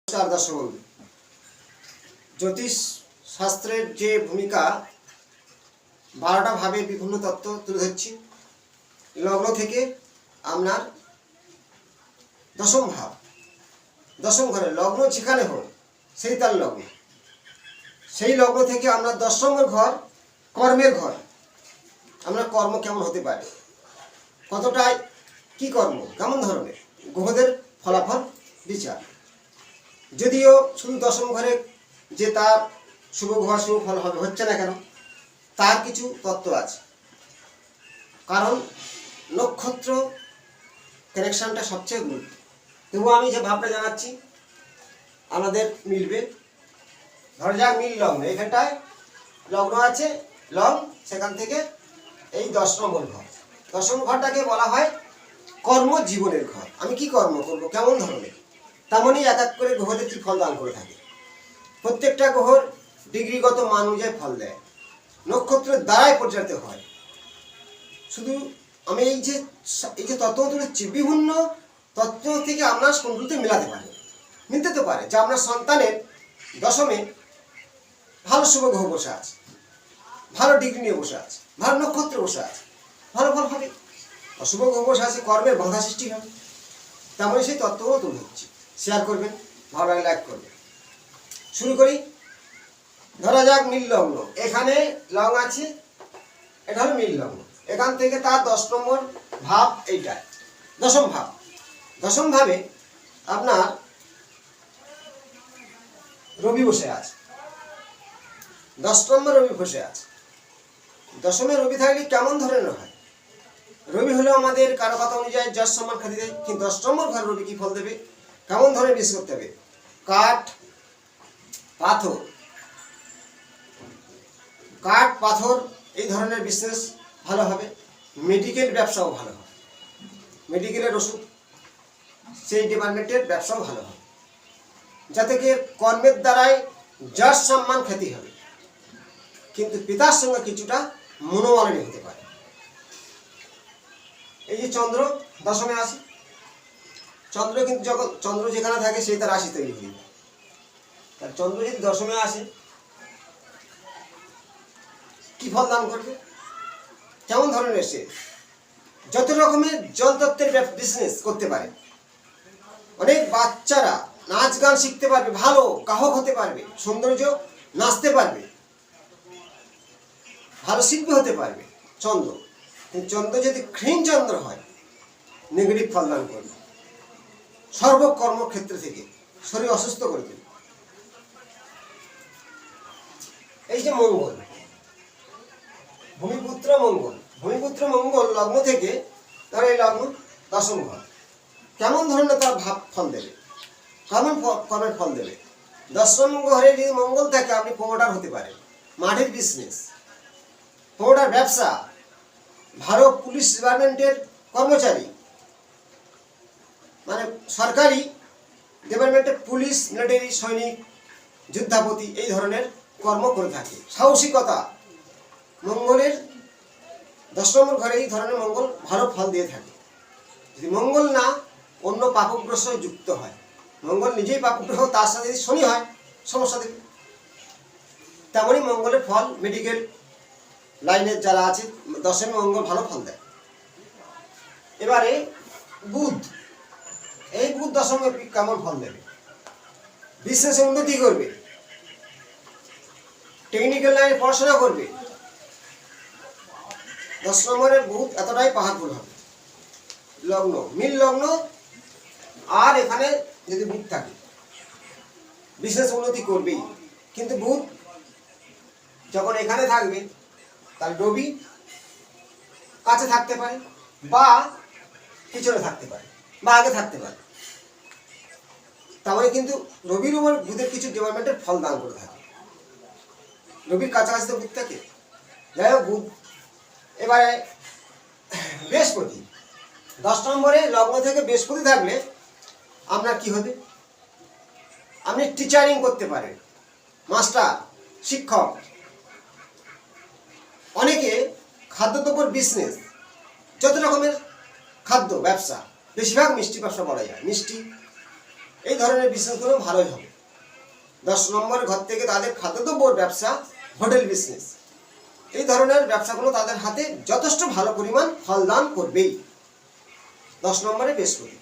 नमस्कार दर्शक बंधु ज्योतिष शास्त्रेर जे भूमिका 12टा भावे विभिन्न तत्व तुले धरछि लग्न थेके आपनार दशम भाव दशम घरे लग्न जेखाने हो सेई तार लग्न सेई लग्न थेके आपनार 10 नम्बर घर कर्मेर घर आपनार कर्म केमन होते पारे कतटा कि कर्म केमन धरनेर ग्रहदेर फलाफल विचार যদিও শুধু দশম ঘরে যে তার শুভ গ্রহ শুভ ফল হবে হচ্ছে না কেন তার কিছু তত্ত্ব আছে কারণ নক্ষত্র কানেকশনটা সবচেয়ে গুরুত্ব তবু আমি যে ভাবটা জানাচ্ছি আমাদের মিলবে ধরা যাক মিল লগ্ন এখানটায় লগ্ন আছে লং সেখান থেকে এই 10 নম্বর ঘর 10 নম্বর ঘরটাকে বলা হয় কর্মজীবনের ঘর আমি কি কর্ম করব কেমন ধরনের তেমনি এক এক করে গ্রহদের কি ফল দান করে থাকে প্রত্যেকটা গ্রহর ডিগ্রিগত মান অনুযায়ী ফল দেয় নক্ষত্রের দ্বারাই পরিচালিত হয় শুধু আমি এই যে তত্ত্ব তুলেছি বিভিন্ন তত্ত্ব থেকে আমরা কোনগুলোতে মেলাতে পারি মিলতে তো পারে যে আপনার সন্তানের দশমে ভালো শুভ গ্রহ বসে আছে ভালো ডিগ্রি নিয়ে বসে আছে ভালো নক্ষত্রে বসে আছে ভালো ফল হবে অশুভ গ্রহ বসে আছে কর্মের বাধা সৃষ্টি হবে তেমনি সেই তত্ত্বও তুলে ধরছি শেয়ার করবেন ভালো লাগে লাইক করবেন শুরু করি ধরা যাক নীল লগ্ন এখানে লং আছে এটা হলো নীল লগ্ন এখান থেকে তার 10 নম্বর ভাব এইটা দশম ভাবে আপনার রবি বসে আছে 10 নম্বর রবি বসে আছে দশমে রবি থাকলে কেমন ধরনের হয় রবি হলো আমাদের কারো কথা অনুযায়ী যশ সম্মান খ্যাতি দেয় কিন্তু 10 নম্বর ঘর রবি কি ফল দেবে কেমন ধরনের বিজনেস করতে হবে কাঠ পাথর এই ধরনের বিজনেস ভালো হবে মেডিকেল ব্যবসাও ভালো হবে মেডিকেলের ওষুধ সেই ডিপার্টমেন্টের ব্যবসাও ভালো হবে যাতে কি কর্মের দ্বারাই যশ সম্মান খ্যাতি হবে কিন্তু পিতার সঙ্গে কিছুটা মনোমালিন্য হতে পারে এই যে চন্দ্র দশমে আসে চন্দ্র কিন্তু যখন চন্দ্র যেখানে থাকে সেই তার রাশি তৈরি হয়ে যায় তার চন্দ্র যদি দশমে আসে কি ফল দান করবে কেমন ধরনের সে যত রকমের জলতত্ত্বের বিজনেস করতে পারে অনেক বাচ্চারা নাচ গান শিখতে পারবে ভালো গায়ক হতে পারবে সৌন্দর্য নাচতে পারবে ভালো শিল্পী হতে পারবে চন্দ্র কিন্তু চন্দ্র যদি ক্ষীণ চন্দ্র হয় নেগেটিভ ফল দান করবে সর্বকর্মক্ষেত্র থেকে শরীর অসুস্থ করে দেবে এই যে মঙ্গল ভূমিপুত্র মঙ্গল লগ্ন থেকে তার এই লগ্ন দশম ঘর কেমন ধরনের তার ভাব ফল দেবে কেমন কর্মের ফল দেবে 10 নম্বর ঘরে যদি মঙ্গল থাকে আপনি প্রমোটার হতে পারেন মাঠের বিজনেস প্রমোটার ব্যবসা ভারত পুলিশ ডিপার্টমেন্টের কর্মচারী মানে সরকারি ডিপার্টমেন্টের পুলিশ মিলিটারি সৈনিক যুদ্ধাপতি এই ধরনের কর্ম করে থাকে সাহসিকতা মঙ্গলের 10 নম্বর ঘরে এই ধরনের মঙ্গল ভালো ফল দিয়ে থাকে যদি মঙ্গল না অন্য পাপগ্রহ যুক্ত হয় মঙ্গল নিজেই পাপগ্রহ তার সাথে যদি শনি হয় সমস্যা দেবে তেমনই মঙ্গলের ফল মেডিকেল লাইনের যারা আছে দশমে মঙ্গল ভালো ফল দেয় এবারে বুধ এই বুধ দশমে কেমন ফল দেবে বিজনেসে উন্নতি করবে টেকনিক্যাল লাইনে পড়াশোনা করবে 10 নম্বরের বুধ এতটাই পাওয়ারফুল হবে লগ্ন মিল লগ্ন আর এখানে যদি বুধ থাকে বিজনেস উন্নতি করবেই কিন্তু বুধ যখন এখানে থাকবে তার রবি কাছে থাকতে পারে বা পিছনে থাকতে পারে বা আগে থাকতে পারে তাহলে কিন্তু রবির উপর বুধের কিছু ডিপার্টমেন্টের ফল দান করে থাকে রবির কাছাকাছি তো বুধ থাকে যাই হোক বুধ এবারে বৃহস্পতি 10 নম্বরে লগ্ন থেকে বৃহস্পতি থাকলে আপনার কি হবে আপনি টিচারিং করতে পারেন মাস্টার শিক্ষক অনেকে খাদ্যদ্রব্যের বিজনেস যত রকমের খাদ্য ব্যবসা বেশিরভাগ মিষ্টি ব্যবসা বলা যায় মিষ্টি এই ধরনের বিজনেসগুলো ভালোই হবে। 10 নম্বর ঘর থেকে তাদের খাদ্যদ্রব্য ব্যবসা, হোটেল বিজনেস, এই ধরনের ব্যবসাগুলো তাদের হাতে যথেষ্ট ভালো পরিমাণ ফলদান করবেই। 10 নম্বরে বৃহস্পতি।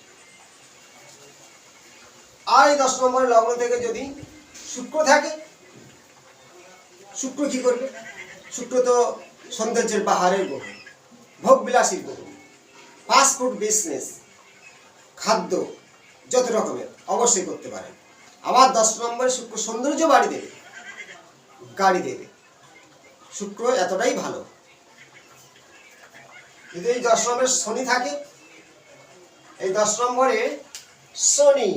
আর এই 10 নম্বরের লগ্ন থেকে যদি শুক্র থাকে, শুক্র কি করবে? শুক্র তো সৌন্দর্যের বাহারের গ্রহ, ভোগবিলাসীর গ্রহ, ফাস্টফুড বিজনেস, খাদ্য যত রকমের অবশ্যই করতে পারে। আবার 10 নম্বরে শুক্র সৌন্দর্য বাড়ি দেবে, গাড়ি দেবে। শুক্র এতটাই ভালো। যদি এই 10 নম্বরে শনি থাকে, এই 10 নম্বরে শনি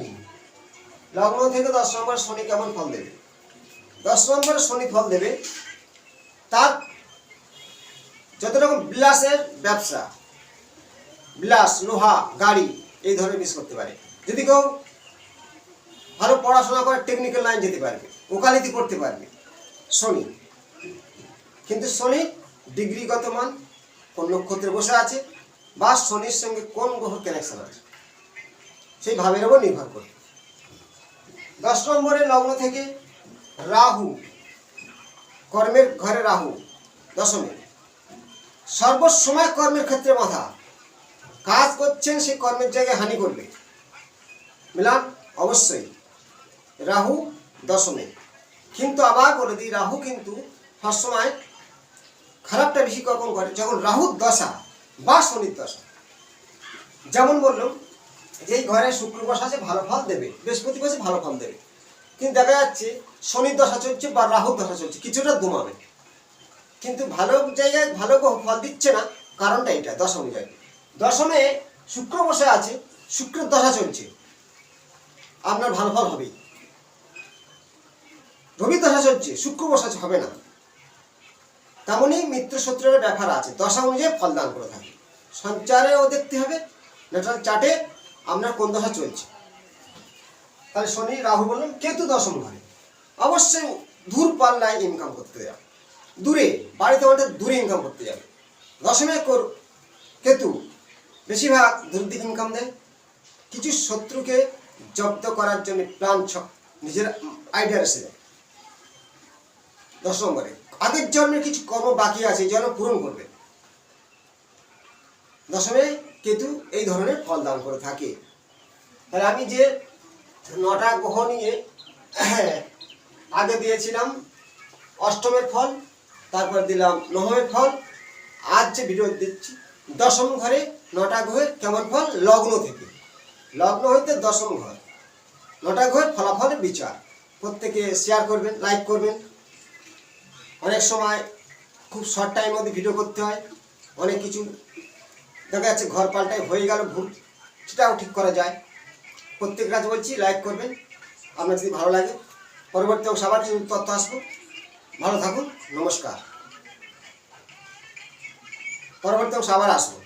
লগ্ন থেকে 10 নম্বরে শনি কেমন ফল দেবে? 10 নম্বরে শনি ফল দেবে তার যত রকম বিলাসের ব্যবসা, বিলাস, লোহা, গাড়ি এই ধরনের বিজনেস করতে পারে। যদি কেউ ভালো পড়াশোনা করে টেকনিক্যাল লাইন যেতে পারবে, ওকালতি করতে পারবে শনি। কিন্তু শনির ডিগ্রিগত মান কোন নক্ষত্রে বসে আছে বা শনির সঙ্গে কোন গ্রহ কানেকশন আছে সেই ভাবের উপর নির্ভর করে। 10 নম্বরের লগ্ন থেকে রাহু, কর্মের ঘরে রাহু দশমে, সর্বসময় কর্মের ক্ষেত্রে বাধা, কাজ করছেন সেই কর্মের জায়গায় হানি করবে। মিলান অবশ্যই রাহু দশমে। কিন্তু আবার বলে দিই, রাহু কিন্তু সবসময় খারাপটা বেশি কখন করে? যখন রাহুর দশা বা শনির দশা। যেমন বললাম যে এই ঘরে শুক্র বসা আছে, ভালো ফল দেবে, বৃহস্পতি বসে ভালো ফল দেবে। কিন্তু দেখা যাচ্ছে শনির দশা চলছে বা রাহুর দশা চলছে, কিছুটা দমাবে, কিন্তু ভালো জায়গায় ভালো ফল দিচ্ছে না। কারণটা এটা, দশা অনুযায়ী। দশমে শুক্র বসে আছে, শুক্রের দশা চলছে, আপনার ভালো ফল হবেই। রবি দশা চলছে, শুক্র বসা হবে না। তেমনই মিত্র শত্রুর ব্যাপার আছে, দশা অনুযায়ী ফল দান করে থাকে। সঞ্চারেও দেখতে হবে ন্যাটাল চার্টে আপনার কোন দশা চলছে। তাহলে শনি, রাহু বললাম, কেতু দশম ঘরে, অবশ্যই দূর পাল্লায় ইনকাম করতে যাবে, দূরে, বাড়িতে অনেক দূরে ইনকাম করতে যাবে। দশমে কেতু বেশিরভাগ দূর দিকে ইনকাম দেয়। কিছু শত্রুকে জব্দ করার জন্য প্ল্যান নিজের আইডিয়া এসে যায়। 10 নম্বরে আগের জন্মের কিছু কর্ম বাকি আছে, এই জন্য পূরণ করবে। দশমে কেতু এই ধরনের ফল দান করে থাকে। তাহলে আমি যে 9টা গ্রহ নিয়ে আগে দিয়েছিলাম অষ্টমের ফল, তারপর দিলাম নবমের ফল, আজ যে ভিডিও দিচ্ছি দশম ঘরে 9টা গ্রহের কেমন ফল লগ্ন থেকে, লগ্ন হইতে দশম ঘর, 9টা গ্রহের ফলাফলের বিচার। প্রত্যেকে শেয়ার করবেন, লাইক করবেন। অনেক সময় খুব শর্ট টাইমের মধ্যে ভিডিও করতে হয়, অনেক কিছু দেখা যাচ্ছে ঘর পাল্টায় হয়ে গেল ভুল, সেটাও ঠিক করা যায়। প্রত্যেক কাজ বলছি লাইক করবেন, আপনার যদি ভালো লাগে। পরবর্তী অংশ আবার কিছু তথ্য আসবো। ভালো থাকুন, নমস্কার। পরবর্তী অংশ আবার আসবো।